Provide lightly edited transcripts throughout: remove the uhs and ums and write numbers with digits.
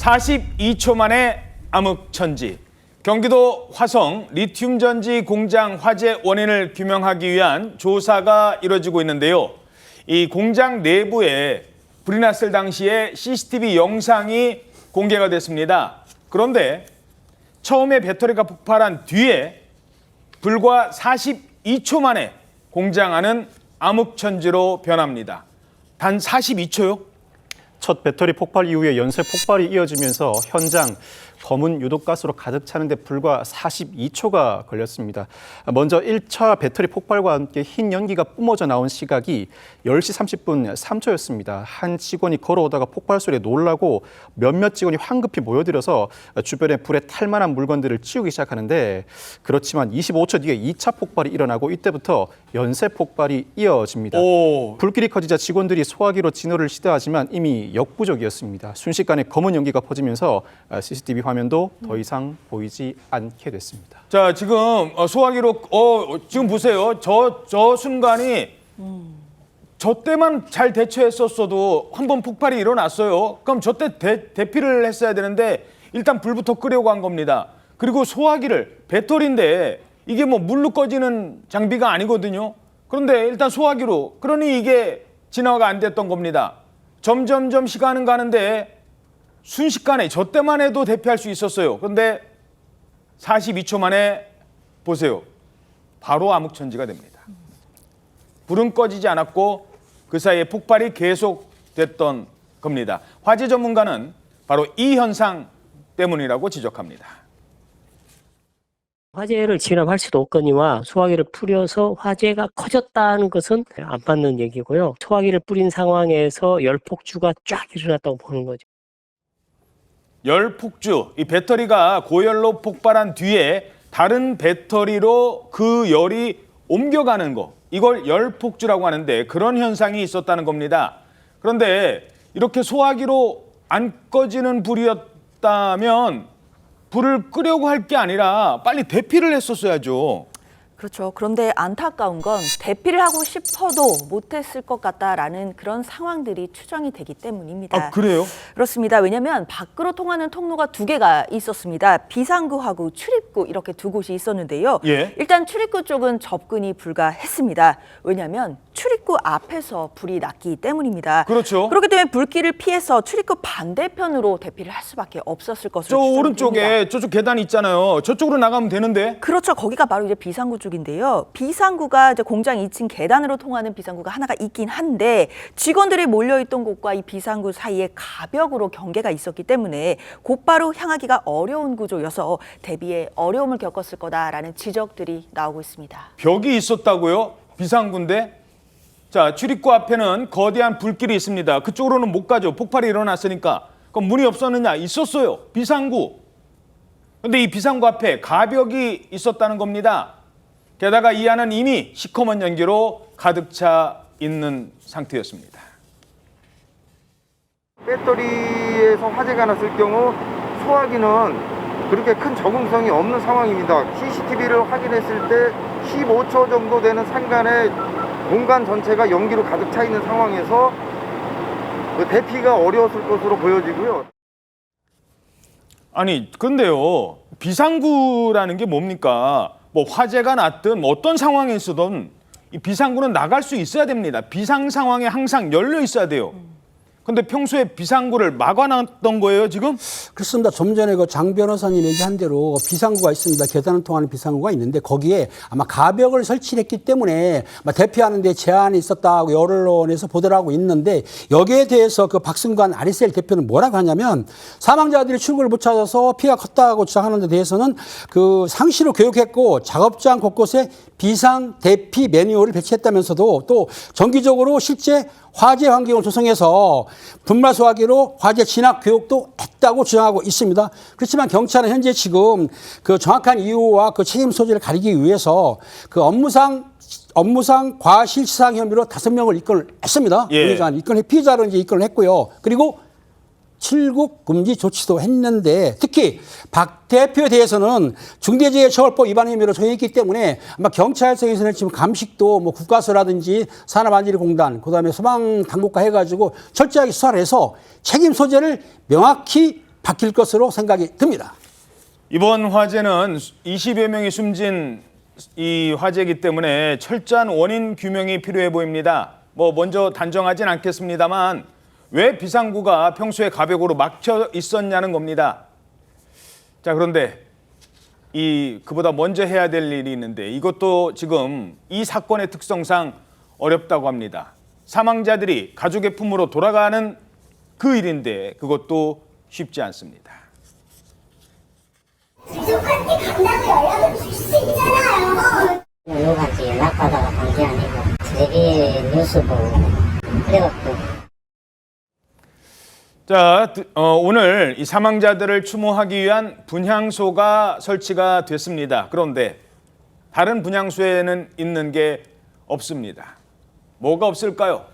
42초 만에 암흑천지. 경기도 화성 리튬 전지 공장 화재 원인을 규명하기 위한 조사가 이뤄지고 있는데요. 이 공장 내부에 불이 났을 당시에 CCTV 영상이 공개가 됐습니다. 그런데 처음에 배터리가 폭발한 뒤에 불과 42초 만에 공장 안은 암흑천지로 변합니다. 단 42초요? 첫 배터리 폭발 이후에 연쇄 폭발이 이어지면서 현장 검은 유독가스로 가득 차는데 불과 42초가 걸렸습니다. 먼저 1차 배터리 폭발과 함께 흰 연기가 뿜어져 나온 시각이 10시 30분 3초였습니다. 한 직원이 걸어오다가 폭발 소리에 놀라고 몇몇 직원이 황급히 모여들어서 주변에 불에 탈 만한 물건들을 치우기 시작하는데, 그렇지만 25초 뒤에 2차 폭발이 일어나고 이때부터 연쇄 폭발이 이어집니다. 불길이 커지자 직원들이 소화기로 진화를 시도하지만 이미 역부족이었습니다. 순식간에 검은 연기가 퍼지면서 CCTV 화면도 더 이상 보이지 않게 됐습니다. 자, 지금 소화기로 지금 보세요. 저 순간이 저 때만 잘 대처했었어도 한번 폭발이 일어났어요. 그럼 저 때 대피를 했어야 되는데 일단 불부터 끄려고 한 겁니다. 그리고 소화기를 배터리인데 이게 뭐 물로 꺼지는 장비가 아니거든요. 그런데 일단 소화기로, 그러니 이게 진화가 안 됐던 겁니다. 점점점 시간은 가는데 순식간에 저 때만 해도 대피할 수 있었어요. 그런데 42초 만에 보세요. 바로 암흑천지가 됩니다. 불은 꺼지지 않았고 그 사이에 폭발이 계속됐던 겁니다. 화재 전문가는 바로 이 현상 때문이라고 지적합니다. 화재를 진압할 수도 없거니와 소화기를 뿌려서 화재가 커졌다는 것은 안 맞는 얘기고요. 소화기를 뿌린 상황에서 열폭주가 쫙 일어났다고 보는 거죠. 열폭주, 이 배터리가 고열로 폭발한 뒤에 다른 배터리로 그 열이 옮겨가는 거, 이걸 열폭주라고 하는데 그런 현상이 있었다는 겁니다. 그런데 이렇게 소화기로 안 꺼지는 불이었다면 불을 끄려고 할 게 아니라 빨리 대피를 했었어야죠. 그렇죠. 그런데 안타까운 건 대피를 하고 싶어도 못했을 것 같다라는 그런 상황들이 추정이 되기 때문입니다. 아, 그래요? 그렇습니다. 왜냐하면 밖으로 통하는 통로가 두 개가 있었습니다. 비상구하고 출입구 이렇게 두 곳이 있었는데요. 예. 일단 출입구 쪽은 접근이 불가했습니다. 왜냐하면 출입구 앞에서 불이 났기 때문입니다. 그렇죠. 그렇기 때문에 불길을 피해서 출입구 반대편으로 대피를 할 수밖에 없었을 것으로 저 추정됩니다. 오른쪽에 저쪽 계단이 있잖아요. 저쪽으로 나가면 되는데. 그렇죠. 거기가 바로 이제 비상구 쪽인데요. 비상구가 이제 공장 2층 계단으로 통하는 비상구가 하나가 있긴 한데 직원들이 몰려있던 곳과 이 비상구 사이에 가벽으로 경계가 있었기 때문에 곧바로 향하기가 어려운 구조여서 대비에 어려움을 겪었을 거다라는 지적들이 나오고 있습니다. 벽이 있었다고요? 비상구인데? 자, 출입구 앞에는 거대한 불길이 있습니다. 그쪽으로는 못 가죠. 폭발이 일어났으니까. 그럼 문이 없었느냐? 있었어요. 비상구. 근데 이 비상구 앞에 가벽이 있었다는 겁니다. 게다가 이 안은 이미 시커먼 연기로 가득 차 있는 상태였습니다. 배터리에서 화재가 났을 경우 소화기는 그렇게 큰 적응성이 없는 상황입니다. CCTV를 확인했을 때 15초 정도 되는 상간에 공간 전체가 연기로 가득 차 있는 상황에서 대피가 어려웠을 것으로 보여지고요. 아니, 근데요. 비상구라는 게 뭡니까? 뭐 화재가 났든 뭐 어떤 상황에 있어도 이 비상구는 나갈 수 있어야 됩니다. 비상 상황에 항상 열려 있어야 돼요. 근데 평소에 비상구를 막아놨던 거예요, 지금? 그렇습니다. 좀 전에 그 장 변호사님 얘기한 대로 비상구가 있습니다. 계단을 통하는 비상구가 있는데 거기에 아마 가벽을 설치했기 때문에 대피하는 데 제한이 있었다고 여러 언론에서 보도를 하고 있는데, 여기에 대해서 그 박승관 아리셀 대표는 뭐라고 하냐면 사망자들이 출구를 못 찾아서 피해가 컸다고 주장하는 데 대해서는 그 상시로 교육했고 작업장 곳곳에 비상 대피 매뉴얼을 배치했다면서도 또 정기적으로 실제 화재 환경을 조성해서 분말 소화기로 화재 진압 교육도 했다고 주장하고 있습니다. 그렇지만 경찰은 현재 지금 그 정확한 이유와 그 책임 소재를 가리기 위해서 그 업무상 과실치상 혐의로 5명을 입건을 했습니다. 예. 피의자로 이제 입건을 했고요. 그리고 출국 금지 조치도 했는데 특히 박 대표에 대해서는 중대재해처벌법 위반 혐의로 적용했기 때문에 아마 경찰청에서는 지금 감식도 뭐 국가수라든지 산업안전공단 그다음에 소방당국과 해가지고 철저하게 수사를 해서 책임 소재를 명확히 바뀔 것으로 생각이 듭니다. 이번 화재는 20여 명이 숨진 이 화재이기 때문에 철저한 원인 규명이 필요해 보입니다. 먼저 단정하진 않겠습니다만 왜 비상구가 평소에 가벽으로 막혀 있었냐는 겁니다. 자, 그런데 그보다 먼저 해야 될 일이 있는데 이것도 지금 이 사건의 특성상 어렵다고 합니다. 사망자들이 가족의 품으로 돌아가는 그 일인데 그것도 쉽지 않습니다. 가족한테 간다고 연락을 줄 수 있잖아요. 누구한테 연락받아가 간 게 아니고 텔레비 뉴스 보고 그래갖고. 자, 오늘 이 사망자들을 추모하기 위한 분향소가 설치가 됐습니다. 그런데 다른 분향소에는 있는 게 없습니다. 뭐가 없을까요?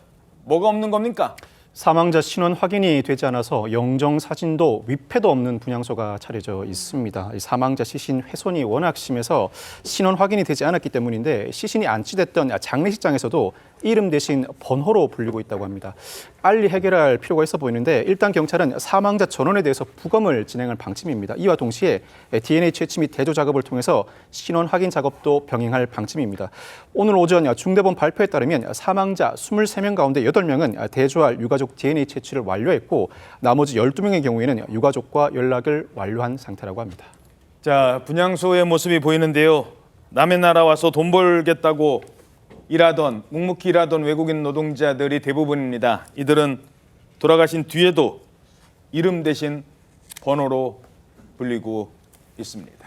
뭐가 없는 겁니까? 사망자 신원 확인이 되지 않아서 영정 사진도 위패도 없는 분향소가 차려져 있습니다. 이 사망자 시신 훼손이 워낙 심해서 신원 확인이 되지 않았기 때문인데 시신이 안치됐던 장례식장에서도 이름 대신 번호로 불리고 있다고 합니다. 빨리 해결할 필요가 있어 보이는데 일단 경찰은 사망자 전원에 대해서 부검을 진행할 방침입니다. 이와 동시에 DNA 채취 및 대조 작업을 통해서 신원 확인 작업도 병행할 방침입니다. 오늘 오전 중대본 발표에 따르면 사망자 23명 가운데 8명은 대조할 유가족 DNA 채취를 완료했고 나머지 12명의 경우에는 유가족과 연락을 완료한 상태라고 합니다. 자, 분향소의 모습이 보이는데요. 남의 나라 와서 돈 벌겠다고 묵묵히 일하던 외국인 노동자들이 대부분입니다. 이들은 돌아가신 뒤에도 이름 대신 번호로 불리고 있습니다.